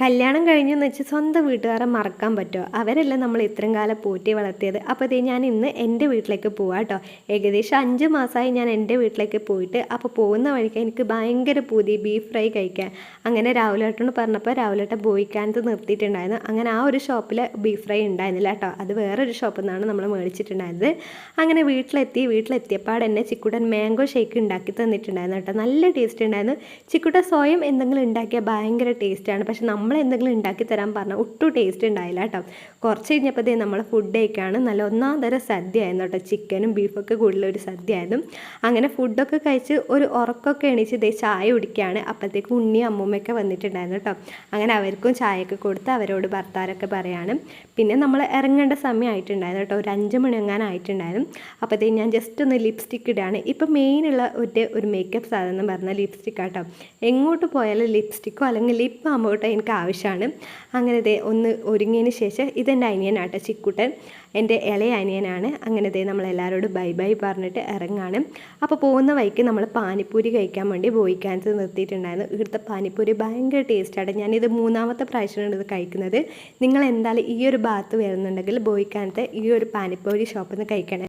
കല്യാണം കഴിഞ്ഞെന്ന് വെച്ച് സ്വന്തം വീട്ടുകാരെ മറക്കാൻ പറ്റുമോ? അവരല്ല നമ്മൾ ഇത്രയും കാലം പോറ്റി വളർത്തിയത്. അപ്പോൾ ഇതേ ഞാൻ ഇന്ന് എൻ്റെ വീട്ടിലേക്ക് പോവാം കേട്ടോ. ഏകദേശം 5 മാസമായി ഞാൻ എൻ്റെ വീട്ടിലേക്ക് പോയിട്ട്. അപ്പോൾ പോകുന്ന വഴിക്ക് എനിക്ക് ഭയങ്കര പൂതി ബീഫ് ഫ്രൈ കഴിക്കാൻ. അങ്ങനെ രാവിലേട്ടനോട് പറഞ്ഞപ്പോൾ രാവിലേട്ടൻ ബോയിക്കാനത്ത് നിർത്തിയിട്ടുണ്ടായിരുന്നു. അങ്ങനെ ആ ഒരു ഷോപ്പിൽ ബീഫ് ഫ്രൈ ഉണ്ടായിരുന്നില്ല കേട്ടോ. അത് വേറൊരു ഷോപ്പിൽ നിന്നാണ് നമ്മൾ മേടിച്ചിട്ടുണ്ടായിരുന്നത്. അങ്ങനെ വീട്ടിലെത്തിയപ്പോൾ എന്നെ ചിക്കുട്ടൻ മാംഗോ ഷേക്ക് ഉണ്ടാക്കി തന്നിട്ടുണ്ടായിരുന്നു കേട്ടോ. നല്ല ടേസ്റ്റ് ഉണ്ടായിരുന്നു. ചിക്കുട്ടൻ സ്വയം എന്തെങ്കിലും ഉണ്ടാക്കിയാൽ ഭയങ്കര ടേസ്റ്റാണ്. പക്ഷെ നമ്മൾ എന്തെങ്കിലും ഉണ്ടാക്കി തരാൻ പറഞ്ഞാൽ ഒട്ടും ടേസ്റ്റ് ഉണ്ടായില്ല കേട്ടോ. കുറച്ച് കഴിഞ്ഞപ്പോൾ നമ്മൾ ഫുഡ് കഴിക്കുകയാണ്. നല്ല ഒന്നാം തരം സദ്യ ആയിരുന്നു കേട്ടോ. ചിക്കനും ബീഫൊക്കെ കൂടുതലൊരു സദ്യ ആയിരുന്നു. അങ്ങനെ ഫുഡൊക്കെ കഴിച്ച് ഒരു ഉറക്കമൊക്കെ എണീച്ച് ചായ കുടിക്കുകയാണ്. അപ്പോഴത്തേക്ക് ഉണ്ണിയും അമ്മൂമ്മയൊക്കെ വന്നിട്ടുണ്ടായിരുന്നു കേട്ടോ. അങ്ങനെ അവർക്കും ചായയൊക്കെ കൊടുത്ത് അവരോട് ഭർത്താരൊക്കെ പറയാണ്. പിന്നെ നമ്മൾ ഇറങ്ങേണ്ട സമയമായിട്ടുണ്ടായിരുന്നു കേട്ടോ. ഒരു 5 മണി ആയിട്ടുണ്ടായിരുന്നു. അപ്പോഴത്തേക്ക് ഞാൻ ജസ്റ്റ് ഒന്ന് ലിപ്സ്റ്റിക്ക് ഇടുകയാണ്. ഇപ്പം മെയിനുള്ള ഒരു മേക്കപ്പ് സാധനം എന്ന് പറഞ്ഞാൽ ലിപ്സ്റ്റിക്ക് കേട്ടോ. എങ്ങോട്ട് പോയാലും ലിപ്സ്റ്റിക്കോ അല്ലെങ്കിൽ ലിപ്പ് ബാമോ കേട്ടോ എനിക്ക് ആവശ്യമാണ്. അങ്ങനെ ഒന്ന് ഒരുങ്ങിയതിന് ശേഷം ഇതെൻ്റെ അനിയനാട്ടോ ചിക്കുട്ടൻ, എൻ്റെ ഇളയ അനിയനാണ്. അങ്ങനെ നമ്മളെല്ലാവരോടും ബൈ ബൈ പറഞ്ഞിട്ട് ഇറങ്ങാണ്. അപ്പോൾ പോകുന്ന വഴിക്ക് നമ്മൾ പാനിപ്പൂരി കഴിക്കാൻ വേണ്ടി ബോയിക്കാനത്ത് നിർത്തിയിട്ടുണ്ടായിരുന്നു. ഇവിടുത്തെ പാനിപ്പൂരി ഭയങ്കര ടേസ്റ്റാണ്. ഞാനിത് 3ാമത്തെ പ്രാവശ്യമാണ് ഇത് കഴിക്കുന്നത്. നിങ്ങൾ എന്തായാലും ഈ ഒരു ഭാഗത്ത് വരുന്നുണ്ടെങ്കിൽ ബോയിക്കാനത്ത് ഈ ഒരു പാനിപ്പൂരി ഷോപ്പിൽ നിന്ന് കഴിക്കണം.